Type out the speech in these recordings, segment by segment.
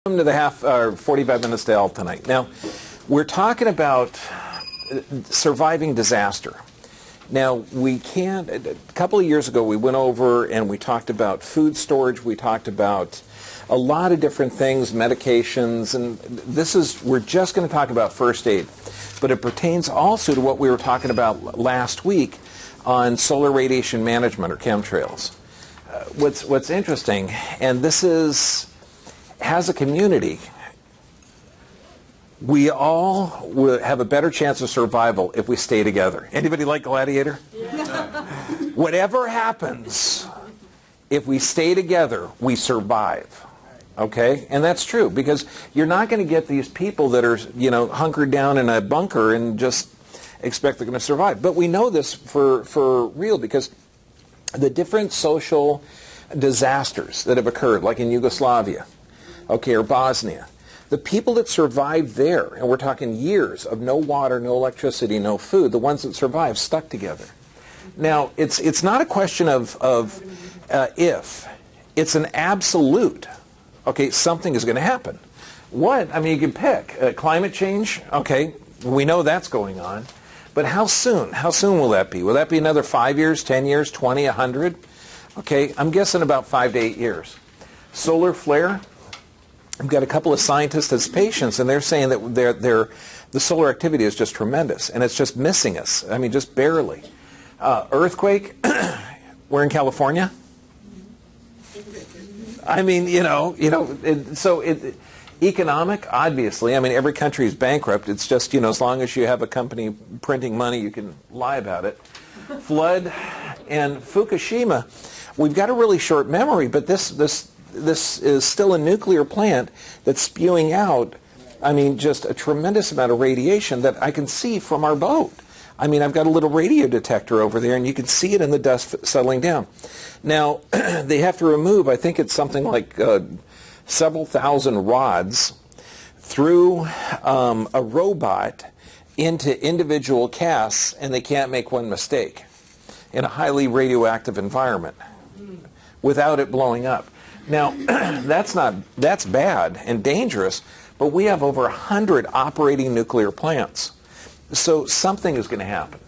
Welcome to the 45 minutes to L tonight. Now, we're talking about surviving disaster. Now, we can't, a couple of years ago we went over and we talked about food storage, we talked about a lot of different things, medications, and we're just going to talk about first aid. But it pertains also to what we were talking about last week on solar radiation management, or chemtrails. What's interesting, and this has a community, we all will have a better chance of survival if we stay together. Anybody like Gladiator? Yeah. Whatever happens, if we stay together, we survive. Okay? And that's true, because you're not going to get these people that are, hunkered down in a bunker and just expect they're going to survive. But we know this for real, because the different social disasters that have occurred, like in Yugoslavia, okay, or Bosnia, the people that survived there, and we're talking years of no water, no electricity, no food, the ones that survived stuck together. Now, it's not a question of if. It's an absolute. Okay, something is going to happen. What? I mean, you can pick. Climate change? Okay, we know that's going on. But how soon? How soon will that be? Will that be another 5 years, 10 years, 20, 100? Okay, I'm guessing about 5 to 8 years. Solar flare? I've got a couple of scientists as patients, and they're saying that the solar activity is just tremendous, and it's just missing us. I mean, just barely. Earthquake? We're in California. I mean, economic, obviously. I mean, every country is bankrupt. It's just, as long as you have a company printing money, you can lie about it. Flood and Fukushima. We've got a really short memory, but this is still a nuclear plant that's spewing out, I mean, just a tremendous amount of radiation that I can see from our boat. I mean, I've got a little radio detector over there, and you can see it in the dust settling down. Now, they have to remove, I think it's something like several thousand rods through a robot into individual casts, and they can't make one mistake in a highly radioactive environment without it blowing up. Now, that's bad and dangerous, but we have over 100 operating nuclear plants. So something is going to happen.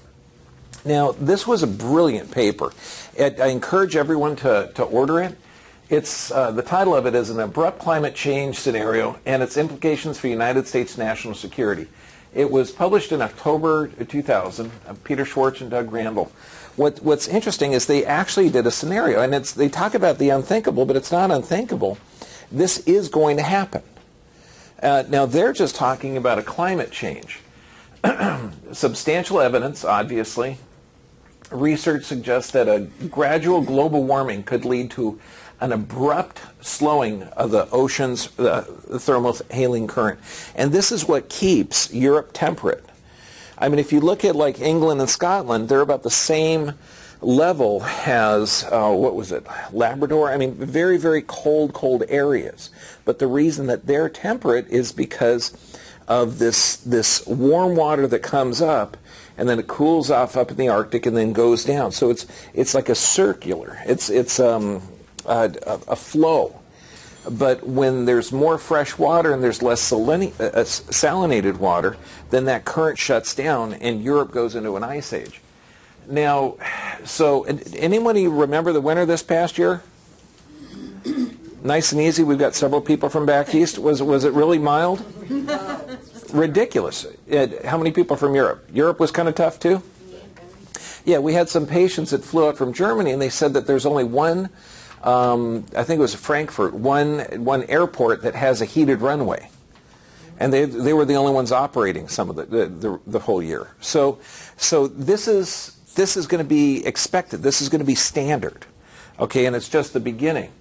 Now, this was a brilliant paper. I encourage everyone to order it. It's the title of it is An Abrupt Climate Change Scenario and Its Implications for United States National Security. It was published in October 2000, Peter Schwartz and Doug Randall. What's interesting is they actually did a scenario, and they talk about the unthinkable, but it's not unthinkable. This is going to happen. Now, they're just talking about a climate change. Substantial evidence, obviously. Research suggests that a gradual global warming could lead to an abrupt slowing of the ocean's thermohaline current. And this is what keeps Europe temperate. I mean, if you look at like England and Scotland, they're about the same level as, Labrador? I mean, very, very cold areas. But the reason that they're temperate is because of this warm water that comes up, and then it cools off up in the Arctic and then goes down. So it's like a circular. It's a flow. But when there's more fresh water and there's less salinated water, then that current shuts down and Europe goes into an ice age. Now, so anybody remember the winter this past year? Nice and easy. We've got several people from back east. Was it really mild? Ridiculous. How many people from Europe? Europe was kind of tough too? Yeah, we had some patients that flew out from Germany, and they said that there's only one, I think it was Frankfurt, one airport that has a heated runway. And they were the only ones operating some of the whole year. So this is going to be expected. This is going to be standard. Okay, and it's just the beginning.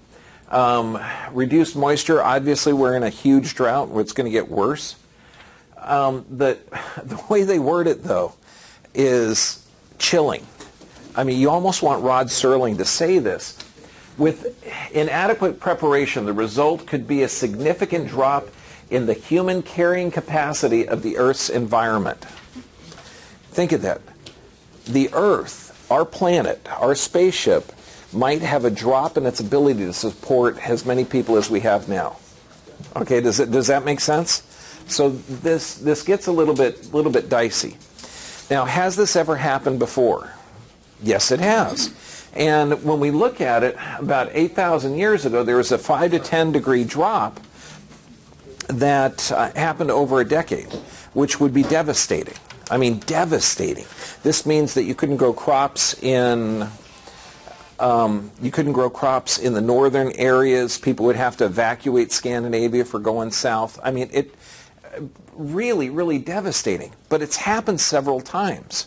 Reduced moisture, obviously we're in a huge drought where it's going to get worse. The way they word it, though, is chilling. I mean, you almost want Rod Serling to say this. With inadequate preparation, the result could be a significant drop in the human carrying capacity of the Earth's environment. Think of that. The Earth, our planet, our spaceship, might have a drop in its ability to support as many people as we have now. Okay, does that make sense? So this gets a little bit dicey. Now, has this ever happened before? Yes, it has. And when we look at it, about 8,000 years ago, there was a 5 to 10 degree drop that happened over a decade, which would be devastating. I mean, devastating. This means that you couldn't grow crops in the northern areas. People would have to evacuate Scandinavia for going south. I mean, it really, really devastating. But it's happened several times.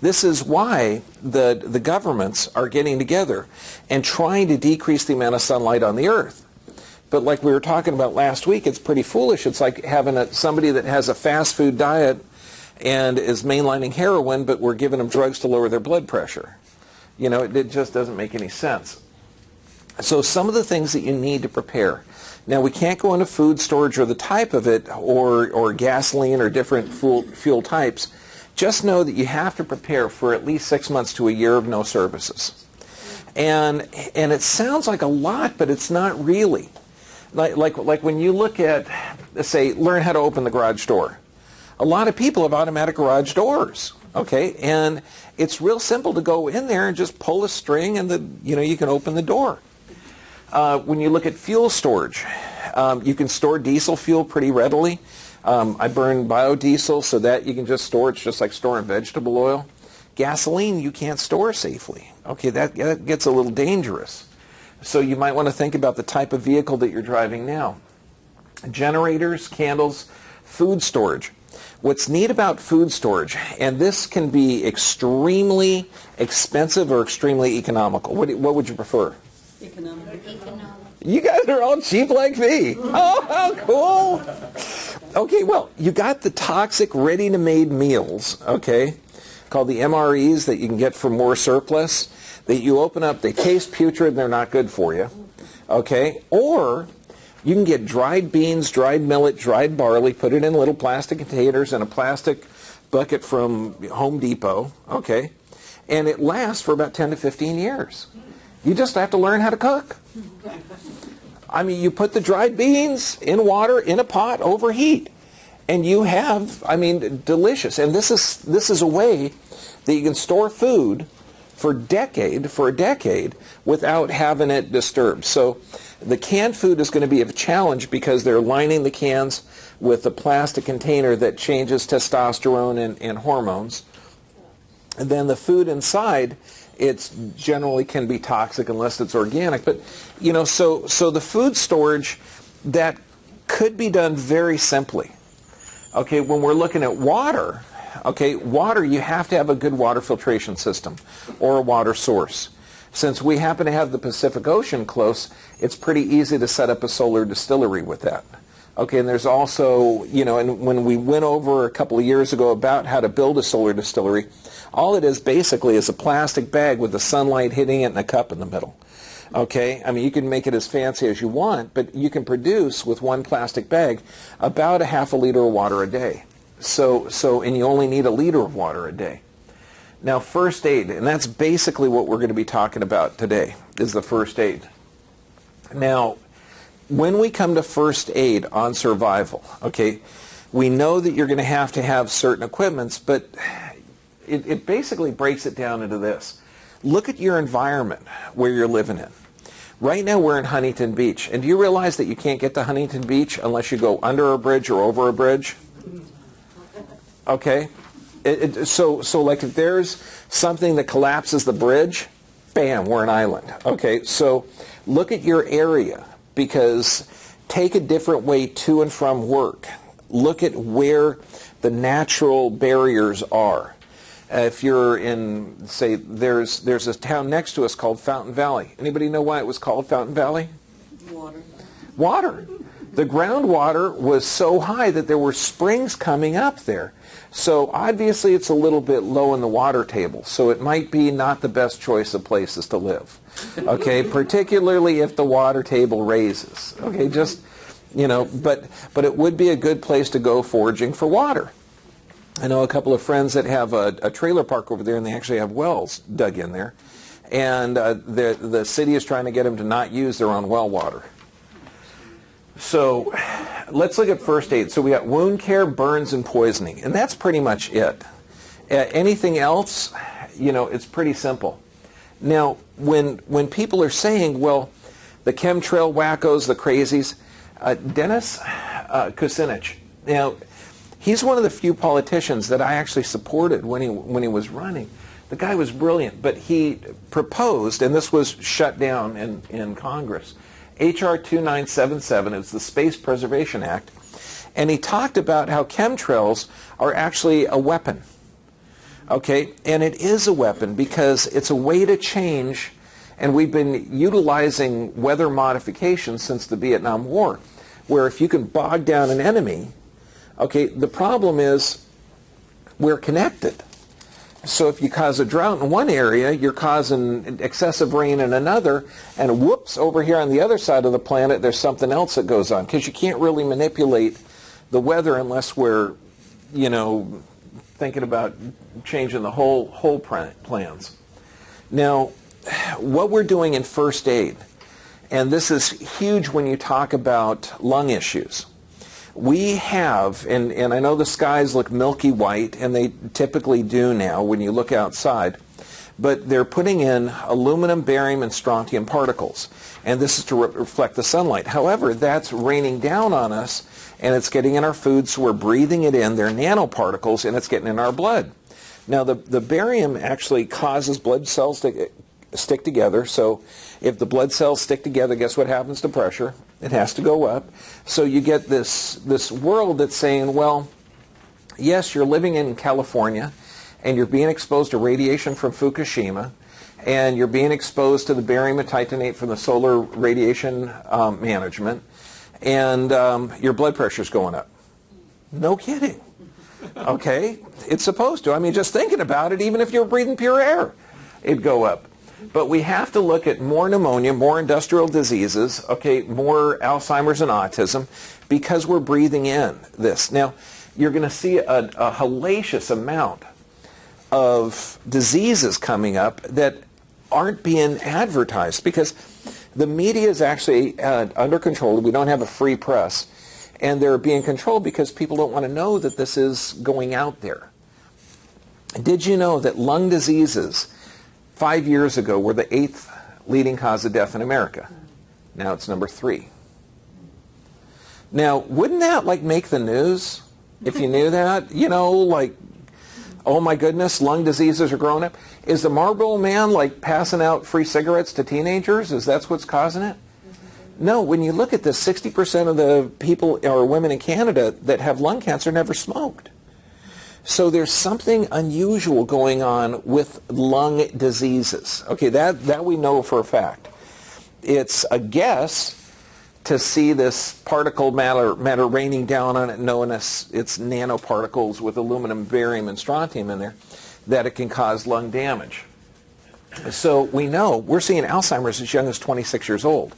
This is why the governments are getting together and trying to decrease the amount of sunlight on the earth. But like we were talking about last week, it's pretty foolish. It's like having somebody that has a fast food diet and is mainlining heroin, but we're giving them drugs to lower their blood pressure. You know, it just doesn't make any sense. So some of the things that you need to prepare. Now, we can't go into food storage or the type of it or gasoline or different fuel types. Just know that you have to prepare for at least 6 months to a year of no services. And it sounds like a lot, but it's not really. Like when you look at, say, learn how to open the garage door. A lot of people have automatic garage doors, okay? And it's real simple to go in there and just pull a string and you can open the door. When you look at fuel storage, you can store diesel fuel pretty readily. I burn biodiesel so that you can just store it. It's just like storing vegetable oil. Gasoline you can't store safely. Okay, that gets a little dangerous. So you might want to think about the type of vehicle that you're driving now. Generators, candles, food storage. What's neat about food storage, and this can be extremely expensive or extremely economical. What would you prefer? Economical. You guys are all cheap like me. Oh, how cool. Okay, well, you got the toxic ready-to-made meals, okay, called the MREs that you can get from More Surplus, that you open up, they taste putrid, they're not good for you, okay? Or you can get dried beans, dried millet, dried barley, put it in little plastic containers in a plastic bucket from Home Depot, okay? And it lasts for about 10 to 15 years. You just have to learn how to cook. I mean, you put the dried beans in water, in a pot, overheat, and you have, I mean, delicious. And this is a way that you can store food for a decade without having it disturbed. So the canned food is going to be a challenge because they're lining the cans with a plastic container that changes testosterone and hormones. And then the food inside, it's generally can be toxic unless it's organic. But, you know, so the food storage, that could be done very simply. Okay, when we're looking at water, okay, water, you have to have a good water filtration system or a water source. Since we happen to have the Pacific Ocean close, it's pretty easy to set up a solar distillery with that. Okay, and there's also, you know, and when we went over a couple of years ago about how to build a solar distillery, all it is basically is a plastic bag with the sunlight hitting it and a cup in the middle. Okay, I mean, you can make it as fancy as you want, but you can produce with one plastic bag about a half a liter of water a day. And you only need a liter of water a day. Now, first aid, and that's basically what we're going to be talking about today, is the first aid. Now, when we come to first aid on survival, okay, we know that you're going to have certain equipments, but it basically breaks it down into this. Look at your environment where you're living in. Right now we're in Huntington Beach, and do you realize that you can't get to Huntington Beach unless you go under a bridge or over a bridge? Okay? So like if there's something that collapses the bridge, bam, we're an island. Okay, so look at your area, because take a different way to and from work. Look at where the natural barriers are. If you're in, say, there's a town next to us called Fountain Valley. Anybody know why it was called Fountain Valley? Water. The groundwater was so high that there were springs coming up there. So obviously it's a little bit low in the water table. So it might be not the best choice of places to live. Okay, particularly if the water table raises. Okay, just, you know, but it would be a good place to go foraging for water. I know a couple of friends that have a trailer park over there, and they actually have wells dug in there. And the city is trying to get them to not use their own well water. So let's look at first aid. So we got wound care, burns, and poisoning, and that's pretty much it. Anything else, you know, it's pretty simple. Now, when people are saying, well, the chemtrail wackos, the crazies, Dennis Kucinich, now, he's one of the few politicians that I actually supported when he was running. The guy was brilliant, but he proposed, and this was shut down in Congress, H.R. 2977, it's the Space Preservation Act, and he talked about how chemtrails are actually a weapon. Okay, and it is a weapon because it's a way to change, and we've been utilizing weather modification since the Vietnam War, where if you can bog down an enemy, okay, the problem is we're connected. So if you cause a drought in one area, you're causing excessive rain in another, and whoops, over here on the other side of the planet, there's something else that goes on, because you can't really manipulate the weather unless we're, you know, thinking about changing the whole plans. Now, what we're doing in first aid, and this is huge when you talk about lung issues. We have, and I know the skies look milky white, and they typically do now when you look outside, but they're putting in aluminum, barium, and strontium particles, and this is to reflect the sunlight. However, that's raining down on us, and it's getting in our food, so we're breathing it in. They're nanoparticles, and it's getting in our blood. Now, the barium actually causes blood cells to stick together, so if the blood cells stick together, guess what happens to pressure? It has to go up. So you get this world that's saying, well, yes, you're living in California, and you're being exposed to radiation from Fukushima, and you're being exposed to the barium and titanate from the solar radiation management, and your blood pressure's going up. No kidding. Okay? It's supposed to. I mean, just thinking about it, even if you're breathing pure air, it'd go up. But we have to look at more pneumonia, more industrial diseases, okay, more Alzheimer's and autism, because we're breathing in this. Now, you're going to see a hellacious amount of diseases coming up that aren't being advertised because the media is actually under control. We don't have a free press, and they're being controlled because people don't want to know that this is going out there. Did you know that lung diseases 5 years ago were the 8th leading cause of death in America? Now it's number 3. Now, wouldn't that like make the news if you knew that? You know, like, oh my goodness, lung diseases are growing up. Is the Marlboro Man like passing out free cigarettes to teenagers? Is that what's causing it? No, when you look at this, 60% of the people or women in Canada that have lung cancer never smoked. So there's something unusual going on with lung diseases. Okay, that we know for a fact. It's a guess to see this particle matter raining down on it, knowing it's nanoparticles with aluminum, barium, and strontium in there, that it can cause lung damage. So we know, we're seeing Alzheimer's as young as 26 years old,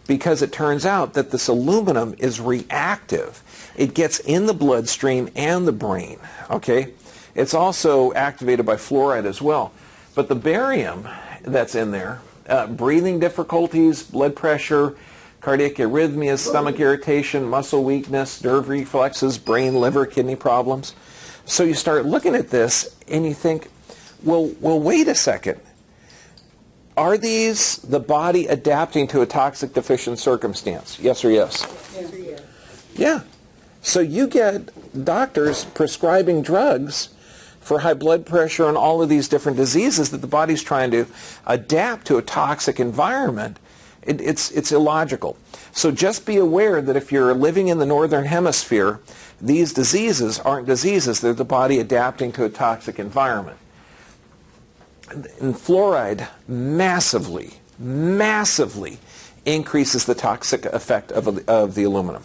because it turns out that this aluminum is reactive. It gets in the bloodstream and the brain, okay? It's also activated by fluoride as well. But the barium that's in there, breathing difficulties, blood pressure, cardiac arrhythmias, stomach irritation, muscle weakness, nerve reflexes, brain, liver, kidney problems. So you start looking at this and you think, well, wait a second. Are these the body adapting to a toxic deficient circumstance? Yes or yes? Yes. Yeah. So you get doctors prescribing drugs for high blood pressure and all of these different diseases that the body's trying to adapt to a toxic environment. It's illogical. So just be aware that if you're living in the northern hemisphere, these diseases aren't diseases. They're the body adapting to a toxic environment. And fluoride massively increases the toxic effect of the aluminum.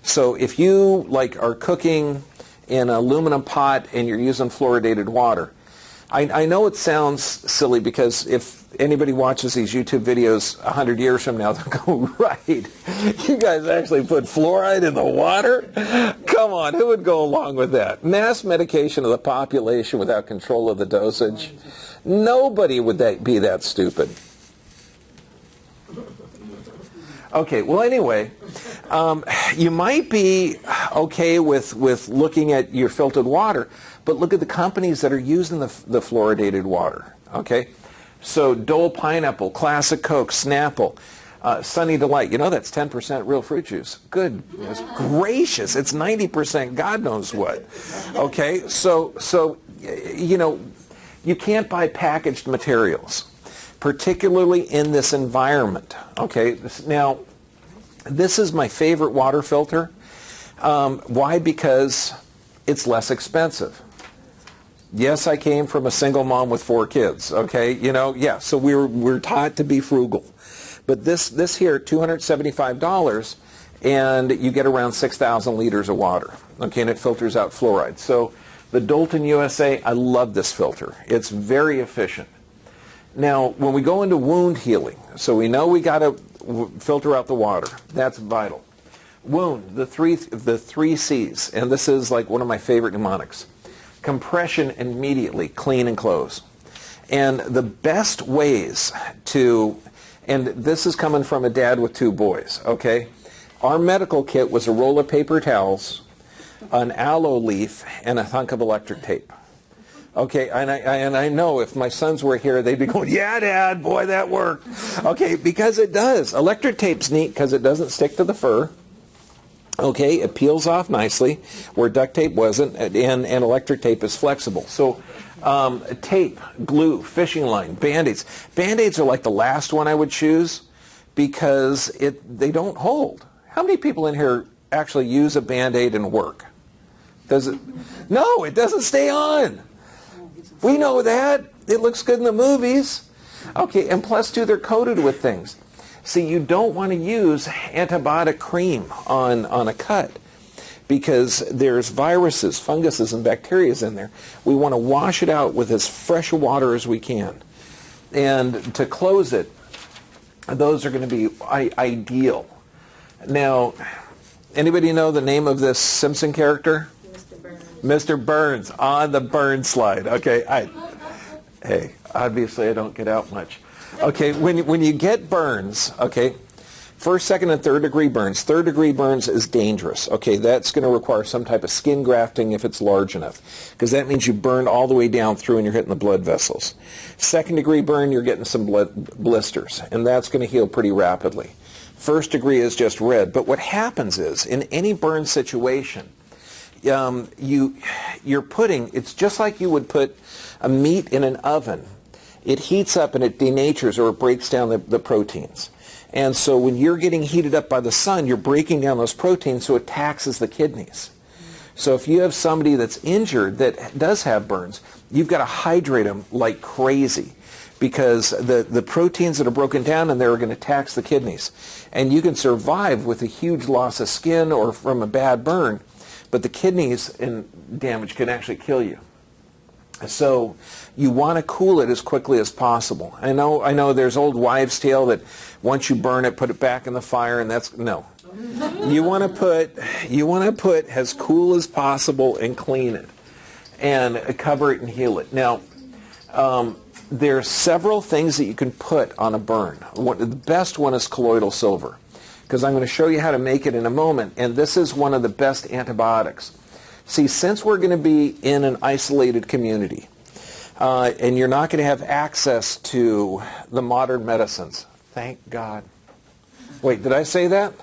So if you are cooking in an aluminum pot and you're using fluoridated water, I know it sounds silly because if anybody watches these YouTube videos 100 years from now, they'll go, right, you guys actually put fluoride in the water? Come on, who would go along with that? Mass medication of the population without control of the dosage? Nobody would be that stupid. Okay, well anyway, You might be okay with looking at your filtered water, but look at the companies that are using the fluoridated water. Okay, so Dole Pineapple, Classic Coke, Snapple, Sunny Delight. You know that's 10% real fruit juice. Goodness gracious, it's 90% God knows what. Okay, so you know, you can't buy packaged materials, particularly in this environment. Okay, now this is my favorite water filter. Why? Because it's less expensive. Yes, I came from a single mom with 4 kids. Okay, you know, yeah. So we're taught to be frugal. But this here, $275, and you get around 6,000 liters of water. Okay, and it filters out fluoride. So the Dalton USA, I love this filter. It's very efficient. Now, when we go into wound healing, so we know we got to filter out the water. That's vital. Wound, the three C's, and this is like one of my favorite mnemonics. Compression immediately, clean and close. And the best ways to, and this is coming from a dad with 2 boys, okay? Our medical kit was a roll of paper towels, an aloe leaf, and a hunk of electric tape. Okay, and I know if my sons were here, they'd be going, yeah, Dad, boy, that worked. Okay, because it does. Electric tape's neat because it doesn't stick to the fur. Okay, it peels off nicely where duct tape wasn't, and electric tape is flexible. So tape, glue, fishing line, Band-Aids. Band-Aids are like the last one I would choose because they don't hold. How many people in here actually use a Band-Aid and work? Does it? No, it doesn't stay on. We know that. It looks good in the movies. Okay, and plus, too, they're coated with things. See, you don't want to use antibiotic cream on a cut because there's viruses, funguses, and bacteria in there. We want to wash it out with as fresh water as we can. And to close it, those are going to be ideal. Now, anybody know the name of this Simpson character? Mr. Burns. Mr. Burns on the burn slide. Okay, hey, obviously I don't get out much. Okay, when you get burns, okay, 1st, 2nd, and 3rd degree burns. 3rd degree burns is dangerous. Okay, that's going to require some type of skin grafting if it's large enough, because that means you burned all the way down through and you're hitting the blood vessels. 2nd degree burn, you're getting some blood blisters, and that's going to heal pretty rapidly. 1st degree is just red. But what happens is, in any burn situation, you're putting, it's just like you would put a meat in an oven. It heats up and it denatures or it breaks down the proteins. And so when you're getting heated up by the sun, you're breaking down those proteins, so it taxes the kidneys. So if you have somebody that's injured that does have burns, you've got to hydrate them like crazy because the proteins that are broken down in there are going to tax the kidneys. And you can survive with a huge loss of skin or from a bad burn, but the kidneys and damage can actually kill you. So you want to cool it as quickly as possible. I know there's old wives' tale that once you burn it, put it back in the fire, and that's no. You want to put as cool as possible and clean it and cover it and heal it. Now, there's several things that you can put on a burn. The best one is colloidal silver, because I'm going to show you how to make it in a moment, and this is one of the best antibiotics. See, since we're going to be in an isolated community, and you're not going to have access to the modern medicines, thank God. Wait, did I say that?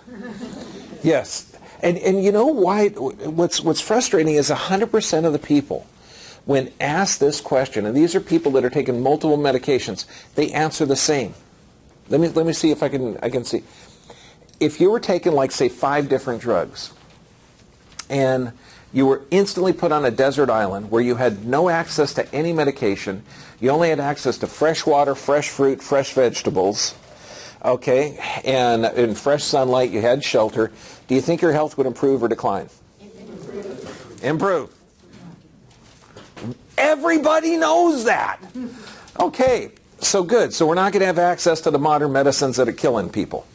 Yes. And you know why? What's frustrating is 100% of the people, when asked this question, and these are people that are taking multiple medications, they answer the same. Let me see if I can see. If you were taking, like, say, 5 different drugs, and you were instantly put on a desert island where you had no access to any medication, you only had access to fresh water, fresh fruit, fresh vegetables, okay, and in fresh sunlight, you had shelter, do you think your health would improve or decline? Improve. Everybody knows that. Okay, so good. So we're not going to have access to the modern medicines that are killing people.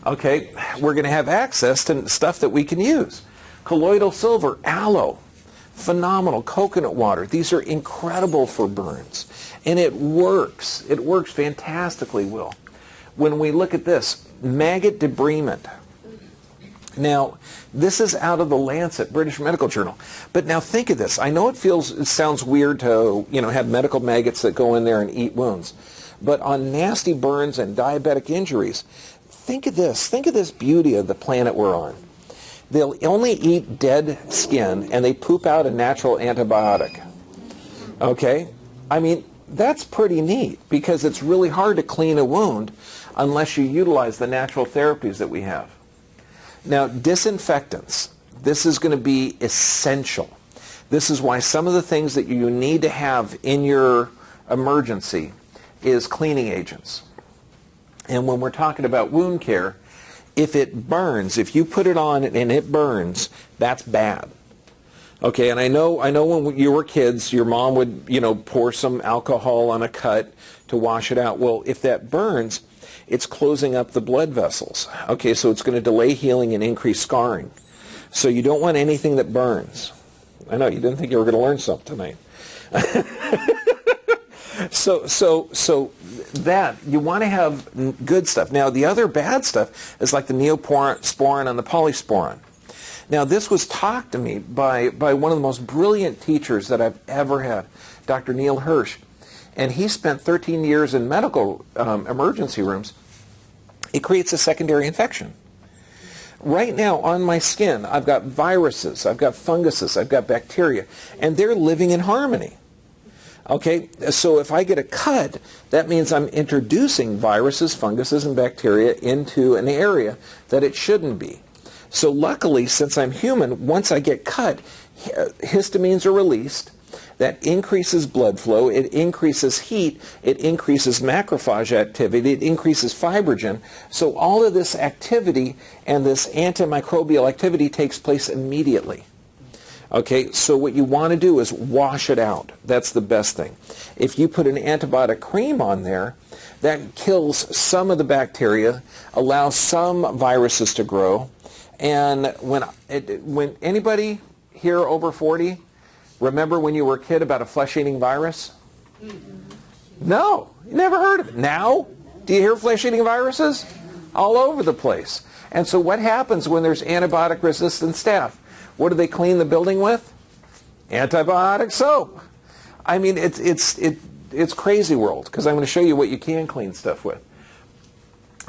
Okay, we're going to have access to stuff that we can use. Colloidal silver, aloe, phenomenal. Coconut water. These are incredible for burns. And it works. It works fantastically well. When we look at this, maggot debridement. Now, this is out of the Lancet, British Medical Journal. But now think of this. I know it sounds weird to, have medical maggots that go in there and eat wounds. But on nasty burns and diabetic injuries, think of this. Think of this beauty of the planet we're on. They'll only eat dead skin, and they poop out a natural antibiotic. Okay? I mean, that's pretty neat, because it's really hard to clean a wound unless you utilize the natural therapies that we have. Now, disinfectants, this is going to be essential. This is why some of the things that you need to have in your emergency is cleaning agents. And when we're talking about wound care, if it burns, if you put it on and it burns, that's bad. Okay, and I know when you were kids, your mom would, pour some alcohol on a cut to wash it out. Well, if that burns, it's closing up the blood vessels. Okay, so it's going to delay healing and increase scarring. So you don't want anything that burns. I know, you didn't think you were going to learn something tonight. So that, you want to have good stuff. Now, the other bad stuff is like the neosporin and the polysporin. Now, this was taught to me by one of the most brilliant teachers that I've ever had, Dr. Neil Hirsch. And he spent 13 years in medical emergency rooms. It creates a secondary infection. Right now on my skin, I've got viruses, I've got funguses, I've got bacteria, and they're living in harmony. Okay, so if I get a cut, that means I'm introducing viruses, funguses, and bacteria into an area that it shouldn't be. So luckily, since I'm human, once I get cut, histamines are released. That increases blood flow, it increases heat, it increases macrophage activity, it increases fibrogen. So all of this activity and this antimicrobial activity takes place immediately. Okay, so what you want to do is wash it out. That's the best thing. If you put an antibiotic cream on there, that kills some of the bacteria, allows some viruses to grow. And when anybody here over 40, remember when you were a kid about a flesh-eating virus? No, you never heard of it. Now, do you hear flesh-eating viruses? All over the place. And so what happens when there's antibiotic-resistant staph? What do they clean the building with? Antibiotic soap. I mean, it's crazy world, because I'm going to show you what you can clean stuff with.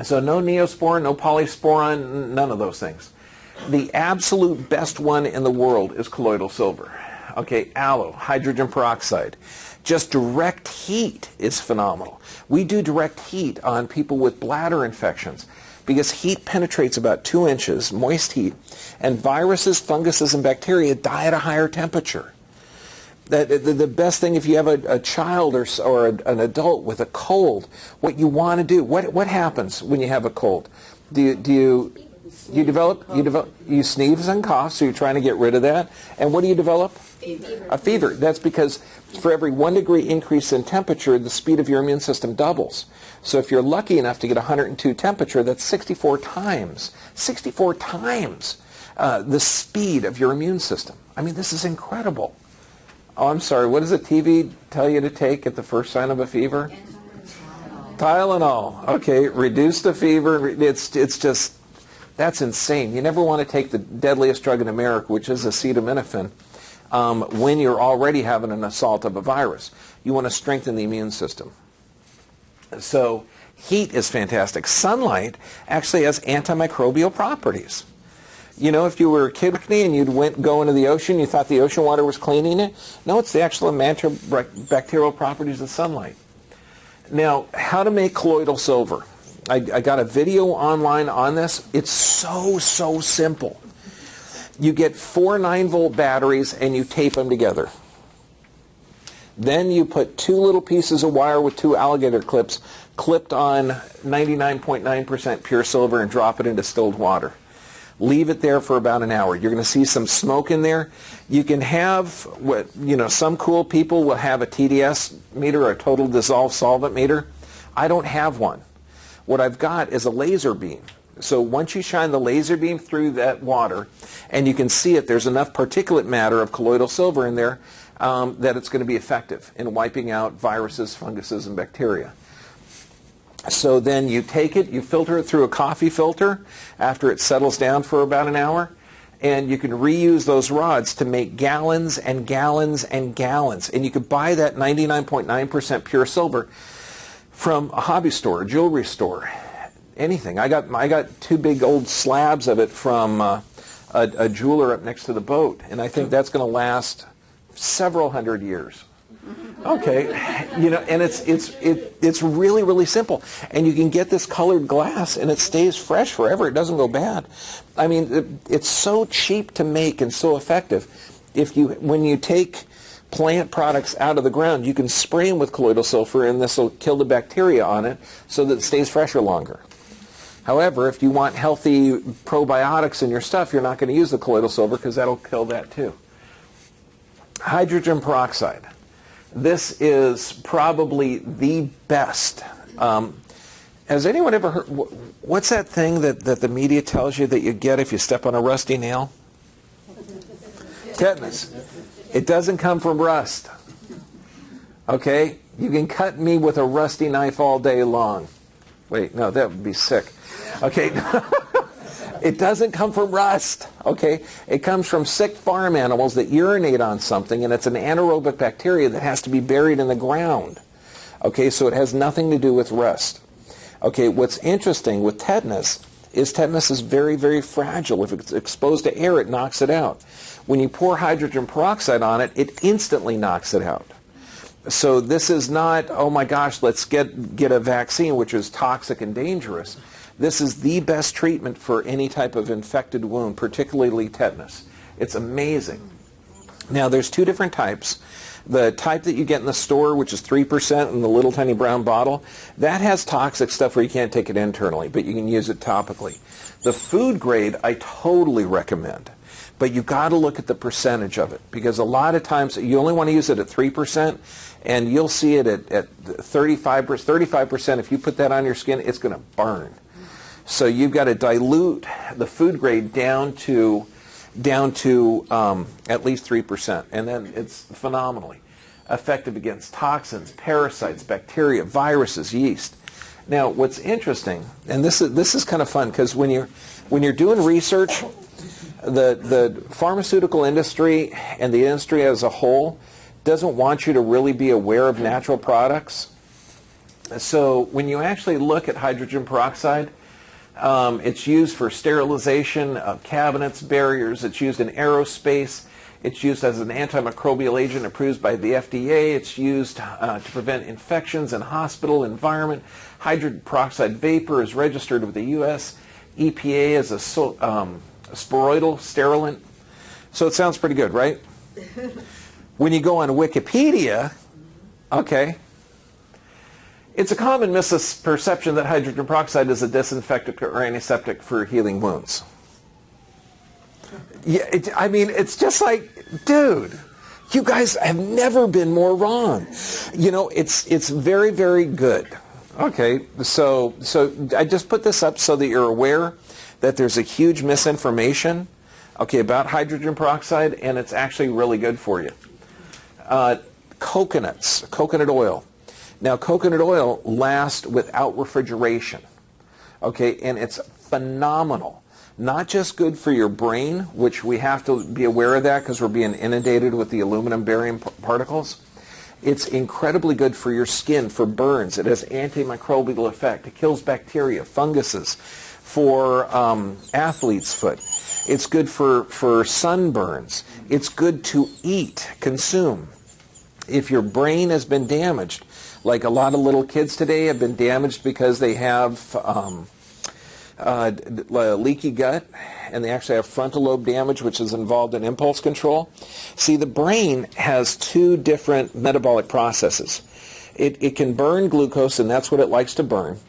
So no neosporin, no polysporin, none of those things. The absolute best one in the world is colloidal silver. Okay, aloe, hydrogen peroxide. Just direct heat is phenomenal. We do direct heat on people with bladder infections because heat penetrates about 2 inches, moist heat, and viruses, funguses, and bacteria die at a higher temperature. The best thing if you have a child or an adult with a cold, what you want to do, what happens when you have a cold? You sneeze and cough, so you're trying to get rid of that. And what do you develop? Fever. A fever. That's because for every 1 degree increase in temperature, the speed of your immune system doubles. So if you're lucky enough to get 102 temperature, that's 64 times. 64 times the speed of your immune system. I mean, this is incredible. Oh, I'm sorry. What does the TV tell you to take at the first sign of a fever? Tylenol. Okay, reduce the fever. It's just, that's insane. You never want to take the deadliest drug in America, which is acetaminophen, when you're already having an assault of a virus. You want to strengthen the immune system. So heat is fantastic. Sunlight actually has antimicrobial properties. You know, if you were a kid and you'd go into the ocean, you thought the ocean water was cleaning it. No, it's the actual antibacterial properties of sunlight. Now, how to make colloidal silver. I got a video online on this. It's so simple. You get 4 9-volt batteries and you tape them together. Then you put 2 little pieces of wire with 2 alligator clips clipped on 99.9% pure silver and drop it into distilled water. Leave it there for about an hour. You're going to see some smoke in there. You can have some cool people will have a TDS meter, or a total dissolved solvent meter. I don't have one. What I've got is a laser beam. So once you shine the laser beam through that water, and you can see it, there's enough particulate matter of colloidal silver in there that it's going to be effective in wiping out viruses, funguses, and bacteria. So then you take it, you filter it through a coffee filter after it settles down for about an hour, and you can reuse those rods to make gallons and gallons and gallons. And you could buy that 99.9% pure silver from a hobby store, a jewelry store, anything. I got 2 big old slabs of it from a jeweler up next to the boat, and I think that's going to last several hundred years. Okay, and it's really, really simple, and you can get this colored glass, and it stays fresh forever. It doesn't go bad. I mean, it's so cheap to make and so effective. When you take plant products out of the ground, you can spray them with colloidal silver, and this will kill the bacteria on it so that it stays fresher longer. However, if you want healthy probiotics in your stuff, you're not going to use the colloidal silver because that'll kill that too. Hydrogen peroxide. This is probably the best. Has anyone ever heard, what's that thing that the media tells you that you get if you step on a rusty nail? Tetanus. It doesn't come from rust. Okay? You can cut me with a rusty knife all day long. Wait, no, that would be sick. Okay? It doesn't come from rust, okay? It comes from sick farm animals that urinate on something, and it's an anaerobic bacteria that has to be buried in the ground. Okay, so it has nothing to do with rust. Okay, what's interesting with tetanus is very, very fragile. If it's exposed to air, it knocks it out. When you pour hydrogen peroxide on it, it instantly knocks it out. So this is not, oh my gosh, let's get a vaccine, which is toxic and dangerous. This is the best treatment for any type of infected wound, particularly tetanus. It's amazing. Now, there's 2 different types. The type that you get in the store, which is 3% in the little tiny brown bottle, that has toxic stuff where you can't take it internally, but you can use it topically. The food grade, I totally recommend. But you've got to look at the percentage of it, because a lot of times you only want to use it at 3%, and you'll see it at 35%. 35%, if you put that on your skin, it's going to burn. So you've got to dilute the food grade down to at least 3%, and then it's phenomenally effective against toxins, parasites, bacteria, viruses, yeast. Now, what's interesting, and this is kind of fun, because when you're doing research, the pharmaceutical industry and the industry as a whole doesn't want you to really be aware of natural products. So when you actually look at hydrogen peroxide, it's used for sterilization of cabinets, barriers. It's used in aerospace. It's used as an antimicrobial agent approved by the FDA. It's used to prevent infections in hospital environment. Hydrogen peroxide vapor is registered with the U.S. EPA as a sporoidal sterilant. So it sounds pretty good, right? When you go on Wikipedia, okay, it's a common misperception that hydrogen peroxide is a disinfectant or antiseptic for healing wounds. Yeah, I mean, it's just like, dude, you guys have never been more wrong. You know, it's very, very good. Okay, so I just put this up so that you're aware that there's a huge misinformation, okay, about hydrogen peroxide, and it's actually really good for you. Coconut oil. Now, coconut oil lasts without refrigeration, okay, and it's phenomenal. Not just good for your brain, which we have to be aware of that because we're being inundated with the aluminum barium particles. It's incredibly good for your skin, for burns. It has antimicrobial effect. It kills bacteria, funguses, for athlete's foot. It's good for sunburns. It's good to eat, consume. If your brain has been damaged, like a lot of little kids today have been damaged because they have leaky gut, and they actually have frontal lobe damage, which is involved in impulse control. See, the brain has 2 different metabolic processes. It can burn glucose, and that's what it likes to burn.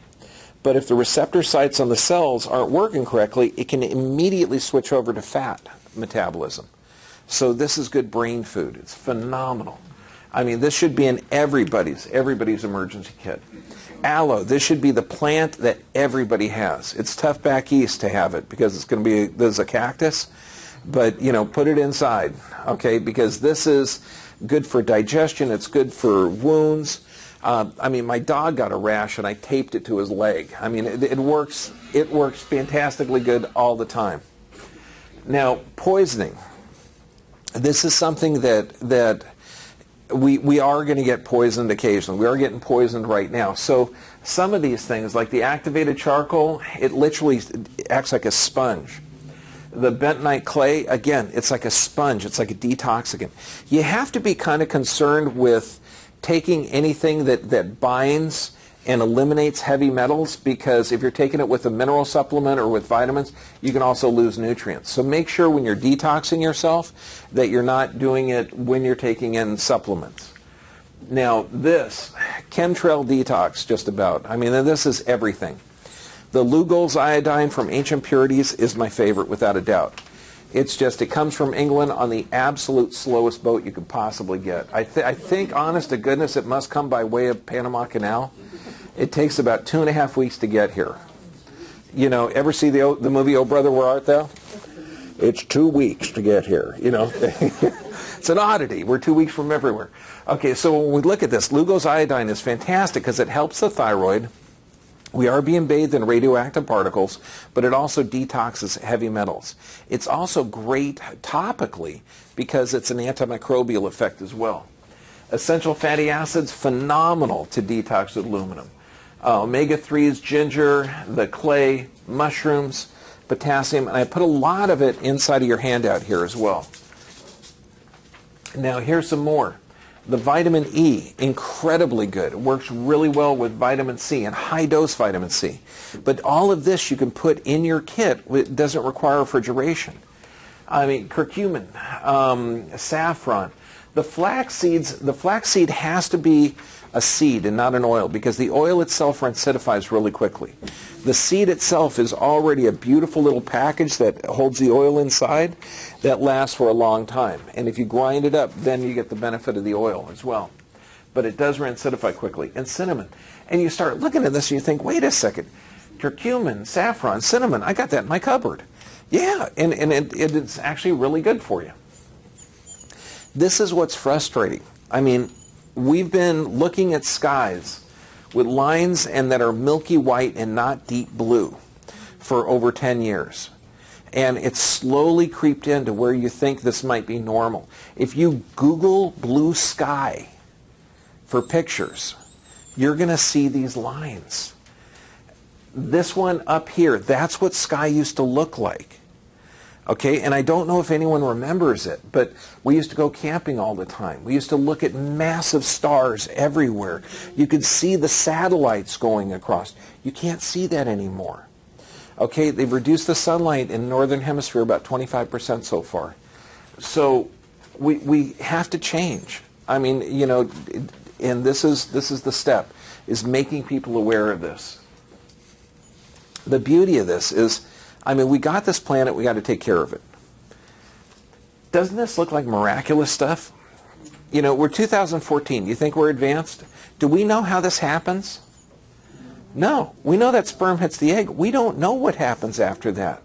But if the receptor sites on the cells aren't working correctly, it can immediately switch over to fat metabolism. So this is good brain food. It's phenomenal. I mean, this should be in everybody's emergency kit. Aloe, this should be the plant that everybody has. It's tough back east to have it because it's going to be, there's a cactus, but, you know, put it inside, okay, because this is good for digestion. It's good for wounds. I mean, my dog got a rash and I taped it to his leg. I mean, it works fantastically good all the time. Now, poisoning. This is something that we are going to get poisoned occasionally. We are getting poisoned right now. So some of these things, like the activated charcoal, it literally acts like a sponge. The bentonite clay, again, it's like a sponge. It's like a detoxicant. You have to be kind of concerned with taking anything that binds and eliminates heavy metals, because if you're taking it with a mineral supplement or with vitamins, you can also lose nutrients. So make sure when you're detoxing yourself that you're not doing it when you're taking in supplements. Now this, chemtrail detox, just about. I mean, this is everything. The Lugol's iodine from Ancient Purities is my favorite without a doubt. It's just, it comes from England on the absolute slowest boat you could possibly get. I think, honest to goodness, it must come by way of Panama Canal. It takes about 2.5 weeks to get here. You know, ever see the movie Oh Brother, Where Art Thou? It's 2 weeks to get here, you know. It's an oddity. We're 2 weeks from everywhere. Okay, so when we look at this, Lugol's iodine is fantastic because it helps the thyroid. We are being bathed in radioactive particles, but it also detoxes heavy metals. It's also great topically because it's an antimicrobial effect as well. Essential fatty acids, phenomenal to detox with aluminum. Omega-3s, ginger, the clay, mushrooms, potassium, and I put a lot of it inside of your handout here as well. Now here's some more. The vitamin E, incredibly good. It works really well with vitamin C and high-dose vitamin C. But all of this you can put in your kit. It doesn't require refrigeration. I mean, curcumin, saffron. The flax seed has to be a seed and not an oil, because the oil itself rancidifies really quickly. The seed itself is already a beautiful little package that holds the oil inside that lasts for a long time. And if you grind it up, then you get the benefit of the oil as well. But it does rancidify quickly. And cinnamon. And you start looking at this and you think, wait a second, curcumin, saffron, cinnamon, I got that in my cupboard. Yeah, and it's actually really good for you. This is what's frustrating. I mean, we've been looking at skies with lines and that are milky white and not deep blue for over 10 years. And it's slowly creeped into where you think this might be normal. If you Google blue sky for pictures, you're going to see these lines. This one up here, that's what sky used to look like. Okay, and I don't know if anyone remembers it, but we used to go camping all the time. We used to look at massive stars everywhere. You could see the satellites going across. You can't see that anymore. Okay, they've reduced the sunlight in the northern hemisphere about 25% so far. So we have to change. I mean, you know, and this is the step, is making people aware of this. The beauty of this is, I mean, we got this planet, we got to take care of it. Doesn't this look like miraculous stuff? You know, we're 2014. You think we're advanced? Do we know how this happens? No. We know that sperm hits the egg. We don't know what happens after that.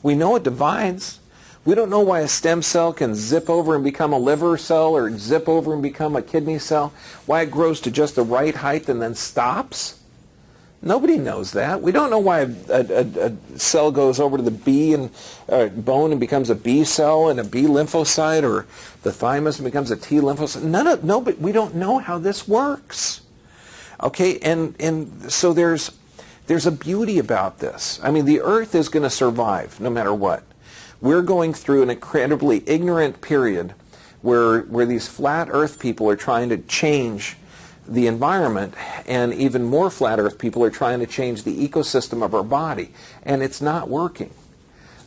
We know it divides. We don't know why a stem cell can zip over and become a liver cell or zip over and become a kidney cell, why it grows to just the right height and then stops. Nobody knows that. We don't know why a cell goes over to the B and bone and becomes a B cell and a B lymphocyte, or the thymus and becomes a T lymphocyte. But we don't know how this works. Okay, and so there's a beauty about this. I mean, the Earth is going to survive no matter what. We're going through an incredibly ignorant period where these flat Earth people are trying to change the environment, and even more flat Earth people are trying to change the ecosystem of our body, and it's not working.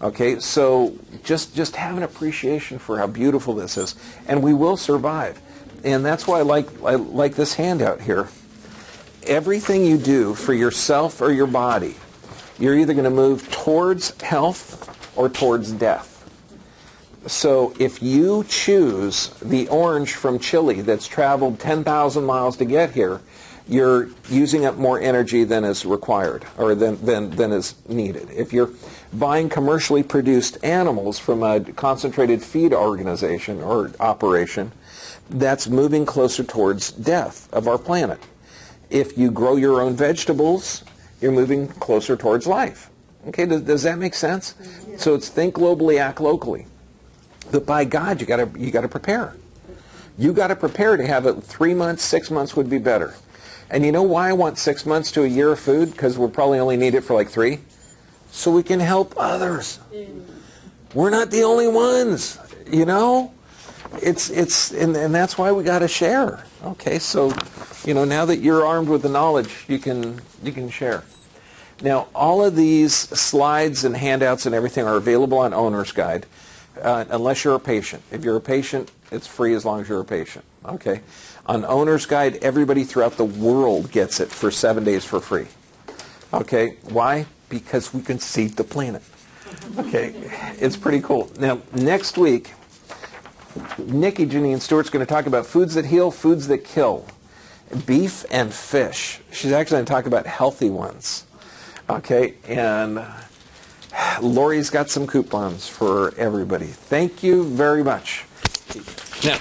Okay, so just have an appreciation for how beautiful this is, and we will survive. And that's why I like this handout here. Everything you do for yourself or your body, you're either going to move towards health or towards death. So if you choose the orange from Chile that's traveled 10,000 miles to get here, you're using up more energy than is required or than is needed. If you're buying commercially produced animals from a concentrated feed organization or operation, that's moving closer towards death of our planet. If you grow your own vegetables, you're moving closer towards life. Okay, does that make sense? Mm-hmm. So it's think globally, act locally. But by God, you got to prepare. You got to prepare to have it 3 months, 6 months would be better. And you know why I want 6 months to a year of food? Because we'll probably only need it for like 3. So we can help others. We're not the only ones, you know? And that's why we got to share. Okay, so, you know, now that you're armed with the knowledge, you can share. Now, all of these slides and handouts and everything are available on Owner's Guide, unless you're a patient. If you're a patient, it's free as long as you're a patient. Okay? On Owner's Guide, everybody throughout the world gets it for 7 days for free. Okay? Why? Because we can seed the planet. Okay? It's pretty cool. Now, next week, Nikki Janine Stewart's going to talk about foods that heal, foods that kill. Beef and fish. She's actually going to talk about healthy ones. Okay? And Lori's got some coupons for everybody. Thank you very much. Now,